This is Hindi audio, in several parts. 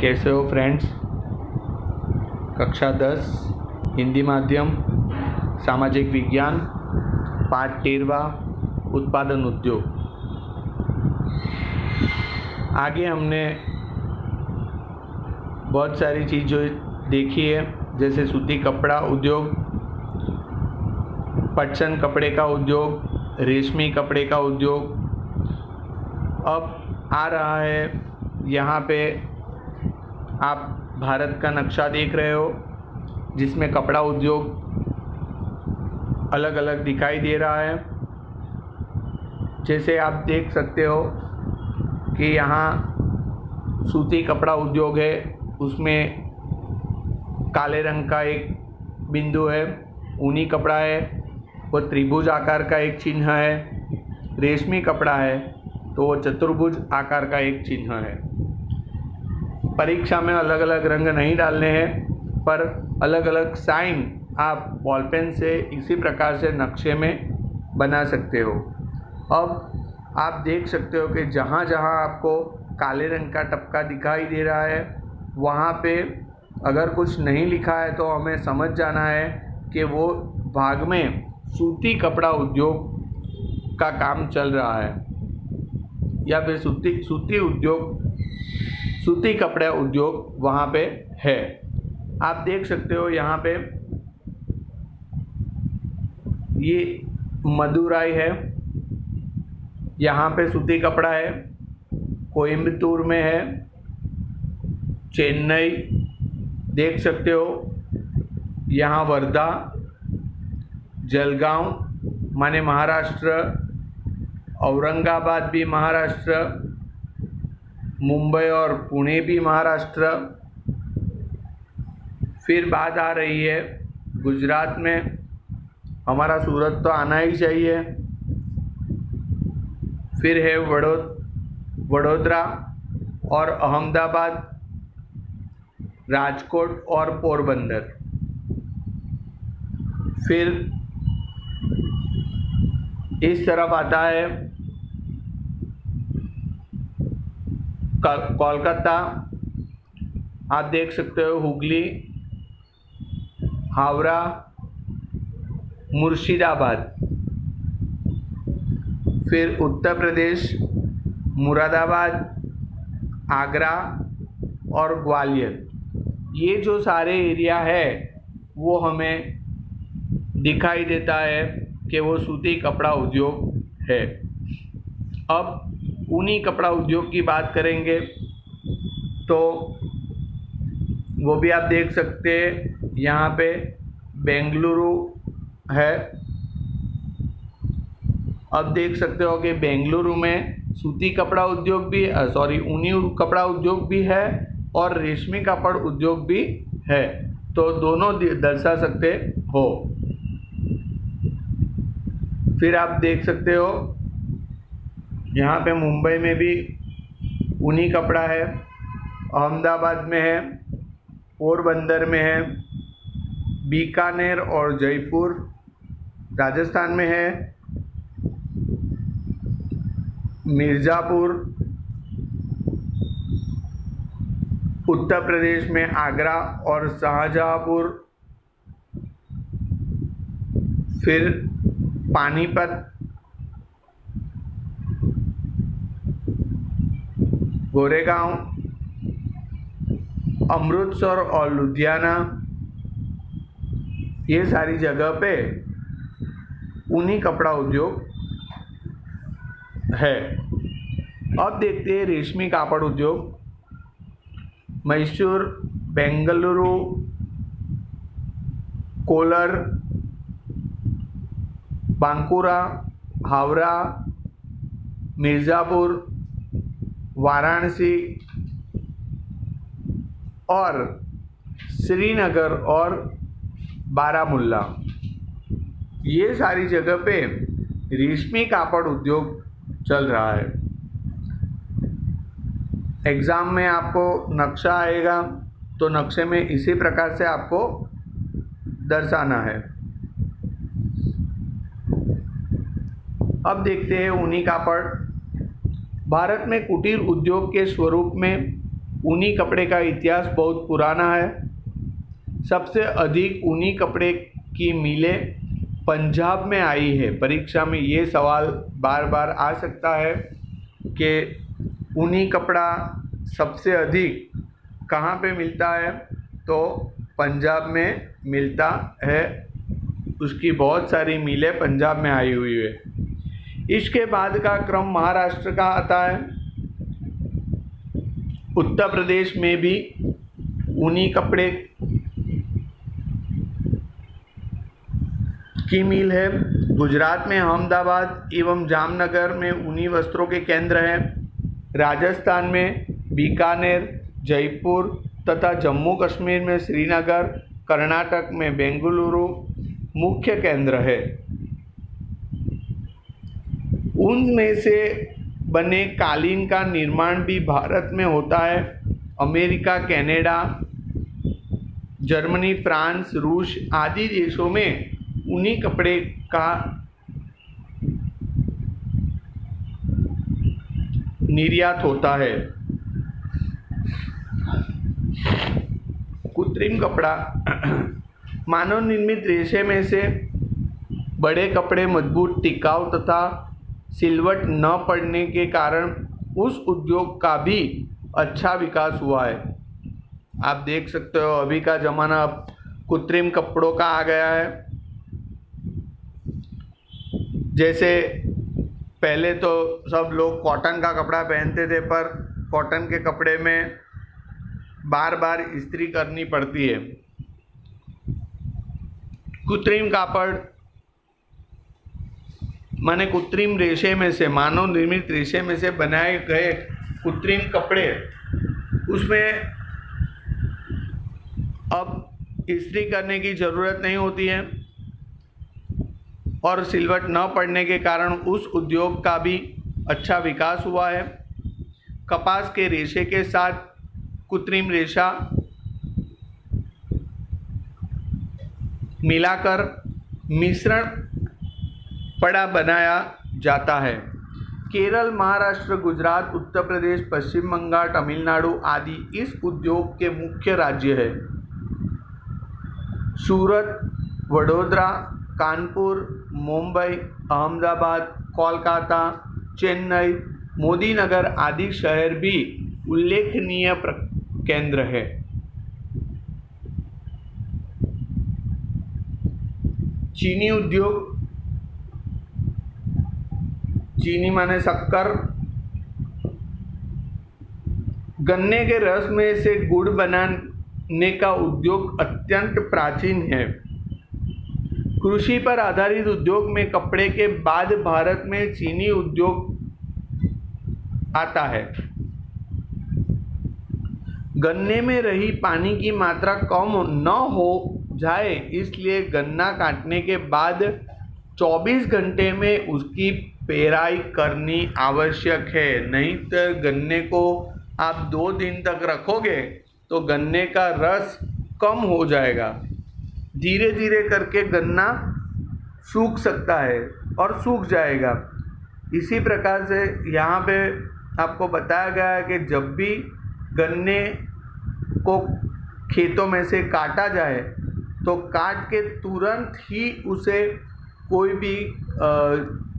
कैसे हो फ्रेंड्स। कक्षा 10 हिंदी माध्यम सामाजिक विज्ञान पाठ 13 उत्पादन उद्योग। आगे हमने बहुत सारी चीज़ें देखी है, जैसे सूती कपड़ा उद्योग, पटसन कपड़े का उद्योग, रेशमी कपड़े का उद्योग। अब आ रहा है, यहाँ पे आप भारत का नक्शा देख रहे हो जिसमें कपड़ा उद्योग अलग अलग दिखाई दे रहा है। जैसे आप देख सकते हो कि यहाँ सूती कपड़ा उद्योग है, उसमें काले रंग का एक बिंदु है। ऊनी कपड़ा है, वो त्रिभुज आकार का एक चिन्ह है। रेशमी कपड़ा है तो वो चतुर्भुज आकार का एक चिन्ह है। परीक्षा में अलग अलग रंग नहीं डालने हैं, पर अलग अलग साइन आप बॉल पेन से इसी प्रकार से नक्शे में बना सकते हो। अब आप देख सकते हो कि जहाँ जहाँ आपको काले रंग का टपका दिखाई दे रहा है, वहाँ पे अगर कुछ नहीं लिखा है तो हमें समझ जाना है कि वो भाग में सूती कपड़ा उद्योग का काम चल रहा है, या फिर सूती कपड़ा उद्योग वहाँ पे है। आप देख सकते हो यहाँ पे ये मदुराई है, यहाँ पे सूती कपड़ा है। कोयम्बतूर में है, चेन्नई देख सकते हो, यहाँ वर्धा, जलगांव माने महाराष्ट्र, औरंगाबाद भी महाराष्ट्र, मुंबई और पुणे भी महाराष्ट्र। फिर बात आ रही है गुजरात में, हमारा सूरत तो आना ही चाहिए। फिर है वडोदरा और अहमदाबाद, राजकोट और पोरबंदर। फिर इस तरफ आता है कोलकाता, आप देख सकते हो हुगली, हावड़ा, मुर्शिदाबाद। फिर उत्तर प्रदेश मुरादाबाद, आगरा और ग्वालियर। ये जो सारे एरिया है वो हमें दिखाई देता है कि वो सूती कपड़ा उद्योग है। अब ऊनी कपड़ा उद्योग की बात करेंगे तो वो भी आप देख सकते हैं, यहाँ पे बेंगलुरु है। अब देख सकते हो कि बेंगलुरु में सूती कपड़ा उद्योग भी ऊनी कपड़ा उद्योग भी है और रेशमी कपड़ा उद्योग भी है, तो दोनों दर्शा सकते हो। फिर आप देख सकते हो यहाँ पे मुंबई में भी ऊनी कपड़ा है, अहमदाबाद में है, पोरबंदर में है, बीकानेर और जयपुर राजस्थान में है, मिर्ज़ापुर उत्तर प्रदेश में, आगरा और शाहजहाँपुर। फिर पानीपत, गोरेगांव, अमृतसर और लुधियाना, ये सारी जगह पे ऊनी कपड़ा उद्योग है। अब देखते हैं रेशमी कापड़ उद्योग। मैसूर, बेंगलुरु, कोलार, बांकुरा, हावड़ा, मिर्ज़ापुर, वाराणसी और श्रीनगर और बारामुल्ला, ये सारी जगह पे रेशमी कापड़ उद्योग चल रहा है। एग्ज़ाम में आपको नक्शा आएगा तो नक्शे में इसी प्रकार से आपको दर्शाना है। अब देखते हैं ऊनी कापड़। भारत में कुटीर उद्योग के स्वरूप में ऊनी कपड़े का इतिहास बहुत पुराना है। सबसे अधिक ऊनी कपड़े की मिलें पंजाब में आई है। परीक्षा में ये सवाल बार बार आ सकता है कि ऊनी कपड़ा सबसे अधिक कहाँ पे मिलता है, तो पंजाब में मिलता है। उसकी बहुत सारी मिलें पंजाब में आई हुई है। इसके बाद का क्रम महाराष्ट्र का आता है। उत्तर प्रदेश में भी ऊनी कपड़े की मिल है। गुजरात में अहमदाबाद एवं जामनगर में ऊनी वस्त्रों के केंद्र हैं। राजस्थान में बीकानेर, जयपुर तथा जम्मू कश्मीर में श्रीनगर, कर्नाटक में बेंगलुरु मुख्य केंद्र है। ऊन में से बने कालीन का निर्माण भी भारत में होता है। अमेरिका, कनाडा, जर्मनी, फ्रांस, रूस आदि देशों में ऊनी कपड़े का निर्यात होता है। कृत्रिम कपड़ा मानव निर्मित रेशे में से बड़े कपड़े मजबूत, टिकाऊ तथा सिलवट न पड़ने के कारण उस उद्योग का भी अच्छा विकास हुआ है। आप देख सकते हो अभी का ज़माना अब कृत्रिम कपड़ों का आ गया है। जैसे पहले तो सब लोग कॉटन का कपड़ा पहनते थे, पर कॉटन के कपड़े में बार बार इस्त्री करनी पड़ती है। कृत्रिम कापड़ माने कृत्रिम रेशे में से, मानव निर्मित रेशे में से बनाए गए कृत्रिम कपड़े, उसमें अब इस्त्री करने की ज़रूरत नहीं होती है और सिलवट न पड़ने के कारण उस उद्योग का भी अच्छा विकास हुआ है। कपास के रेशे के साथ कृत्रिम रेशा मिलाकर मिश्रण पड़ा बनाया जाता है। केरल, महाराष्ट्र, गुजरात, उत्तर प्रदेश, पश्चिम बंगाल, तमिलनाडु आदि इस उद्योग के मुख्य राज्य हैं। सूरत, वडोदरा, कानपुर, मुंबई, अहमदाबाद, कोलकाता, चेन्नई, मोदीनगर आदि शहर भी उल्लेखनीय केंद्र है। चीनी उद्योग, चीनी माने शक्कर, गन्ने के रस में से गुड़ बनाने का उद्योग अत्यंत प्राचीन है। कृषि पर आधारित उद्योग में कपड़े के बाद भारत में चीनी उद्योग आता है। गन्ने में रही पानी की मात्रा कम न हो जाए, इसलिए गन्ना काटने के बाद 24 घंटे में उसकी पेराई करनी आवश्यक है। नहीं तो गन्ने को आप 2 दिन तक रखोगे तो गन्ने का रस कम हो जाएगा। धीरे धीरे करके गन्ना सूख सकता है और सूख जाएगा। इसी प्रकार से यहाँ पे आपको बताया गया है कि जब भी गन्ने को खेतों में से काटा जाए तो काट के तुरंत ही उसे कोई भी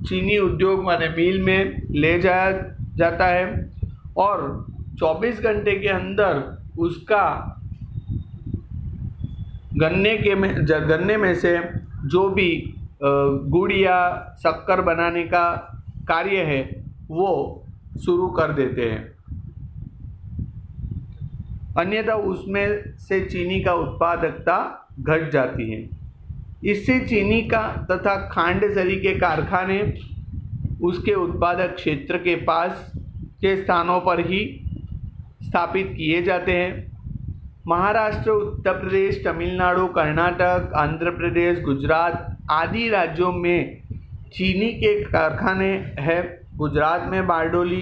चीनी उद्योग माने मिल में ले जाया जाता है और 24 घंटे के अंदर उसका गन्ने में से जो भी गुड़ या शक्कर बनाने का कार्य है वो शुरू कर देते हैं। अन्यथा उसमें से चीनी का उत्पादकता घट जाती है। इससे चीनी का तथा खांडसरी के कारखाने उसके उत्पादक क्षेत्र के पास के स्थानों पर ही स्थापित किए जाते हैं। महाराष्ट्र, उत्तर प्रदेश, तमिलनाडु, कर्नाटक, आंध्र प्रदेश, गुजरात आदि राज्यों में चीनी के कारखाने हैं। गुजरात में बारडोली,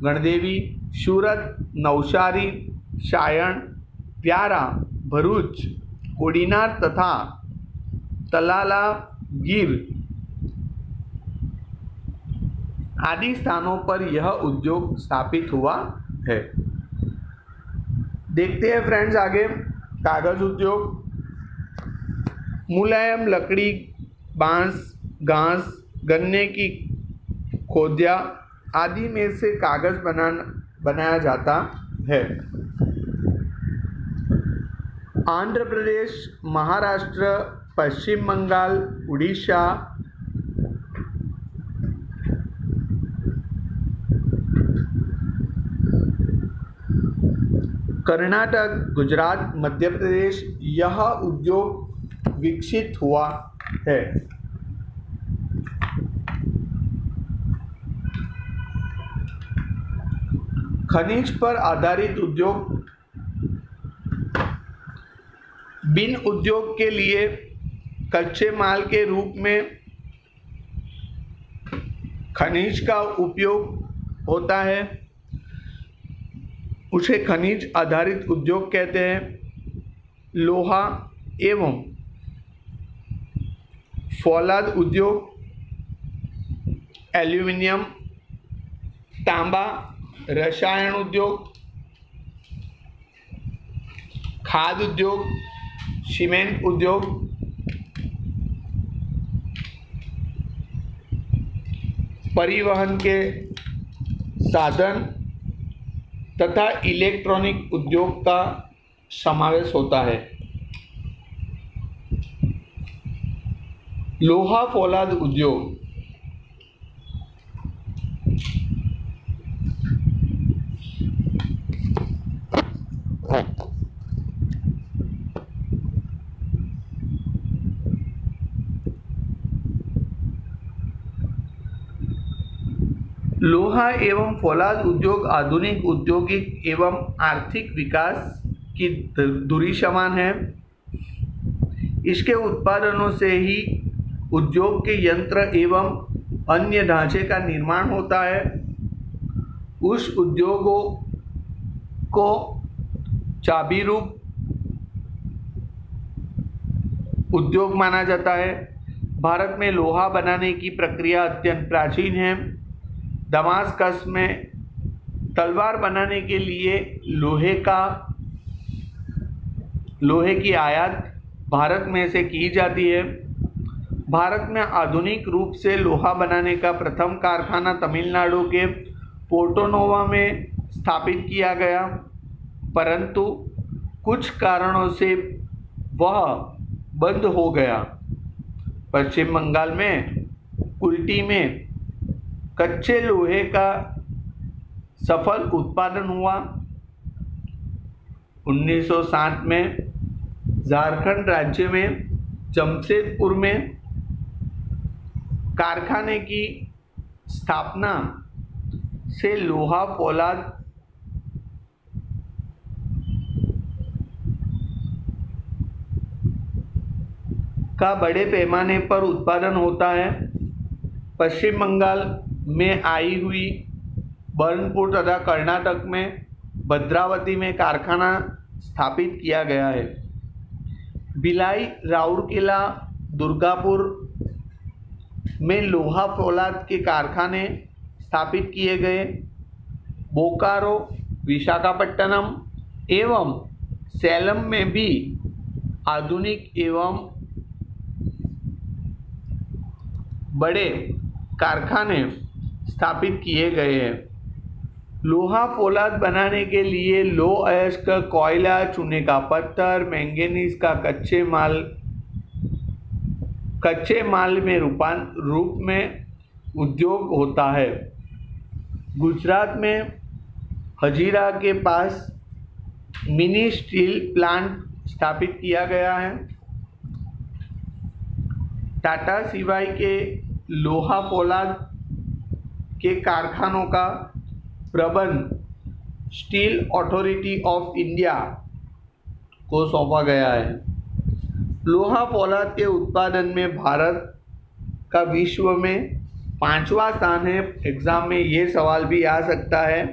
गणदेवी, सूरत, नवसारी, सायण, व्यारा, भरूच, कोડીનાર तथा तलाला गिर आदि स्थानों पर यह उद्योग स्थापित हुआ है। देखते हैं फ्रेंड्स आगे। कागज उद्योग, मुलायम लकड़ी, बांस, घास, गन्ने की खोदिया आदि में से कागज बनाया जाता है। आंध्र प्रदेश, महाराष्ट्र, पश्चिम बंगाल, उड़ीसा, कर्नाटक, गुजरात, मध्य प्रदेश यह उद्योग विकसित हुआ है। खनिज पर आधारित उद्योग, बिन उद्योग के लिए कच्चे माल के रूप में खनिज का उपयोग होता है, उसे खनिज आधारित उद्योग कहते हैं। लोहा एवं फौलाद उद्योग, एल्यूमिनियम, तांबा, रसायन उद्योग, खाद उद्योग, सीमेंट उद्योग, परिवहन के साधन तथा इलेक्ट्रॉनिक उद्योग का समावेश होता है। लोहा फौलाद उद्योग, लोहा एवं फौलाद उद्योग आधुनिक औद्योगिक एवं आर्थिक विकास की धुरी समान है। इसके उत्पादनों से ही उद्योग के यंत्र एवं अन्य ढांचे का निर्माण होता है। उस उद्योगों को चाबी रूप उद्योग माना जाता है। भारत में लोहा बनाने की प्रक्रिया अत्यंत प्राचीन है। दमास्कस में तलवार बनाने के लिए लोहे की आयात भारत में से की जाती है। भारत में आधुनिक रूप से लोहा बनाने का प्रथम कारखाना तमिलनाडु के पोर्टोनोवा में स्थापित किया गया, परंतु कुछ कारणों से वह बंद हो गया। पश्चिम बंगाल में कुल्टी में कच्चे लोहे का सफल उत्पादन हुआ। 1960 में झारखंड राज्य में जमशेदपुर में कारखाने की स्थापना से लोहा फौलाद का बड़े पैमाने पर उत्पादन होता है। पश्चिम बंगाल में आई हुई बर्नपुर तथा कर्नाटक में भद्रावती में कारखाना स्थापित किया गया है। भिलाई, राउरकेला, दुर्गापुर में लोहा फौलाद के कारखाने स्थापित किए गए। बोकारो, विशाखापट्टनम एवं सैलम में भी आधुनिक एवं बड़े कारखाने स्थापित किए गए हैं। लोहा फौलाद बनाने के लिए लौह अयस्क, कोयला, चूने का पत्थर, मैंगनीज का कच्चे माल में रूप में उद्योग होता है। गुजरात में हजीरा के पास मिनी स्टील प्लांट स्थापित किया गया है। टाटा सिवाय के लोहा फौलाद के कारखानों का प्रबंध स्टील अथॉरिटी ऑफ इंडिया को सौंपा गया है। लोहा फौलाद के उत्पादन में भारत का विश्व में 5वां स्थान है। एग्जाम में ये सवाल भी आ सकता है,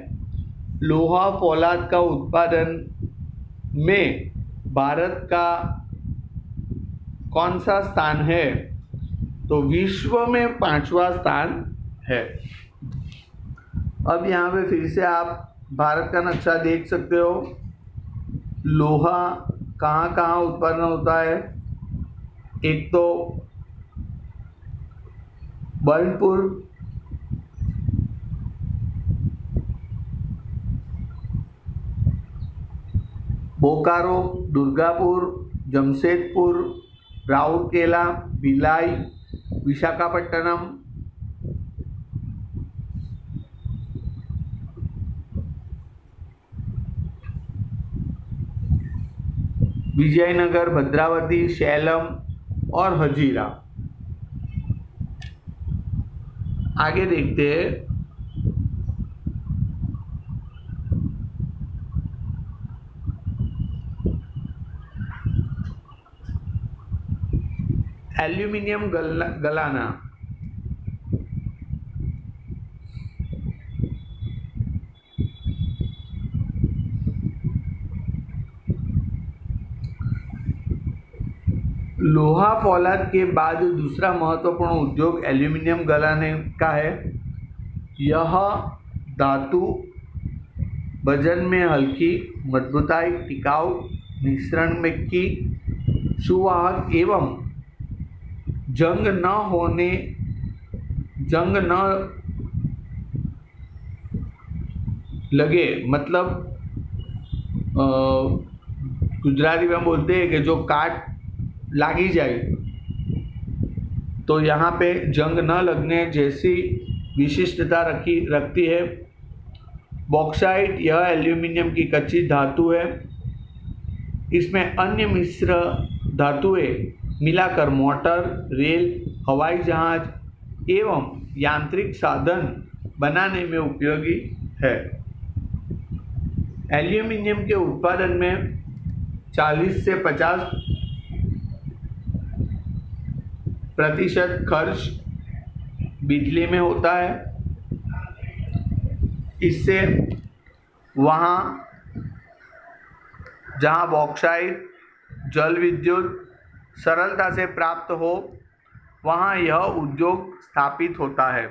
लोहा फौलाद का उत्पादन में भारत का कौन सा स्थान है? तो विश्व में 5वां स्थान है। अब यहाँ पे फिर से आप भारत का नक्शा देख सकते हो। लोहा कहाँ कहाँ उत्पन्न होता है? एक तो बर्नपुर, बोकारो, दुर्गापुर, जमशेदपुर, राउरकेला, भिलाई, विशाखापट्टनम, विजयनगर, भद्रावती, सैलम और हजीरा। आगे देखते हैं। एल्यूमिनियम गलाना। लोहा फौलाद के बाद दूसरा महत्वपूर्ण उद्योग एल्यूमिनियम गलाने का है। यह धातु वजन में हल्की, मजबूताई, टिकाऊ, मिश्रण में की, सुवाहक एवं जंग न लगे, मतलब गुजराती में बोलते हैं कि जो काट लागी जाए, तो यहाँ पे जंग न लगने जैसी विशिष्टता रखती है। बॉक्साइट, यह एल्यूमिनियम की कच्ची धातु है। इसमें अन्य मिश्र धातुएं मिलाकर मोटर, रेल, हवाई जहाज एवं यांत्रिक साधन बनाने में उपयोगी है। एल्यूमिनियम के उत्पादन में 40 से 50% खर्च बिजली में होता है। इससे वहाँ जहाँ बॉक्साइट जल विद्युत सरलता से प्राप्त हो, वहाँ यह उद्योग स्थापित होता है।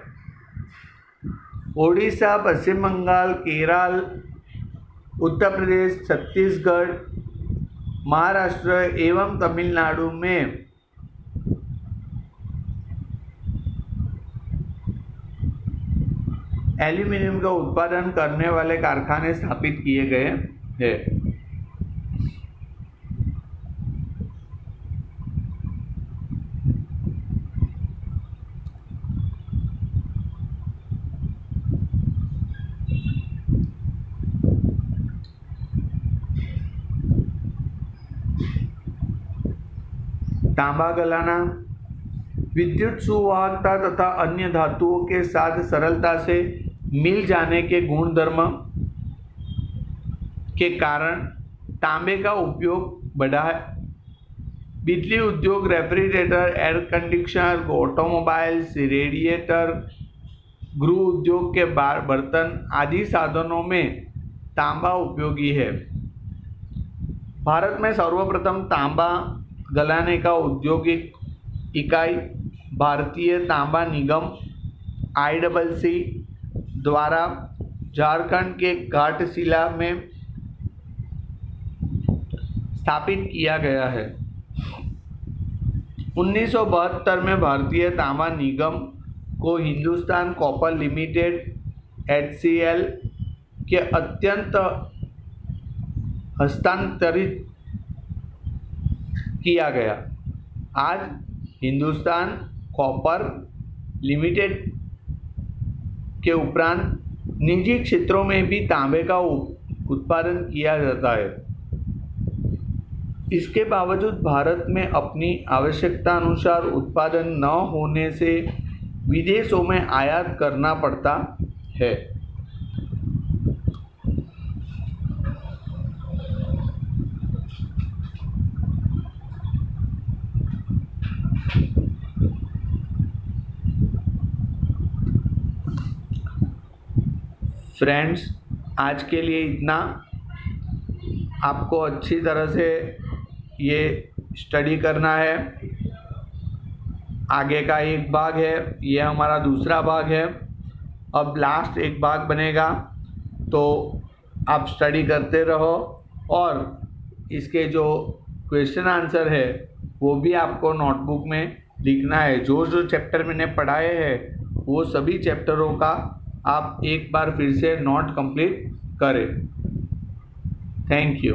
ओडिशा, पश्चिम बंगाल, केरल, उत्तर प्रदेश, छत्तीसगढ़, महाराष्ट्र एवं तमिलनाडु में एल्यूमिनियम का उत्पादन करने वाले कारखाने स्थापित किए गए हैं। तांबा गलाना। विद्युत सुवाहकता तथा अन्य धातुओं के साथ सरलता से मिल जाने के गुणधर्म के कारण तांबे का उपयोग बढ़ा है। बिजली उद्योग, refrigerator, air conditioner, automobiles, radiator, गृह उद्योग के बर्तन आदि साधनों में तांबा उपयोगी है। भारत में सर्वप्रथम तांबा गलाने का औद्योगिक इकाई भारतीय तांबा निगम ICC द्वारा झारखंड के घाटशिला में स्थापित किया गया है। 1972 में भारतीय तांबा निगम को हिंदुस्तान कॉपर लिमिटेड HCL के अत्यंत हस्तांतरित किया गया। आज हिंदुस्तान कॉपर लिमिटेड के उपरांत निजी क्षेत्रों में भी तांबे का उत्पादन किया जाता है। इसके बावजूद भारत में अपनी आवश्यकता अनुसार उत्पादन न होने से विदेशों में आयात करना पड़ता है। फ्रेंड्स, आज के लिए इतना। आपको अच्छी तरह से ये स्टडी करना है। आगे का एक भाग है, ये हमारा दूसरा भाग है। अब लास्ट एक भाग बनेगा, तो आप स्टडी करते रहो और इसके जो क्वेश्चन आंसर है वो भी आपको नोटबुक में लिखना है। जो जो चैप्टर मैंने पढ़ाए हैं वो सभी चैप्टरों का आप एक बार फिर से नोट कंप्लीट करें। Thank you.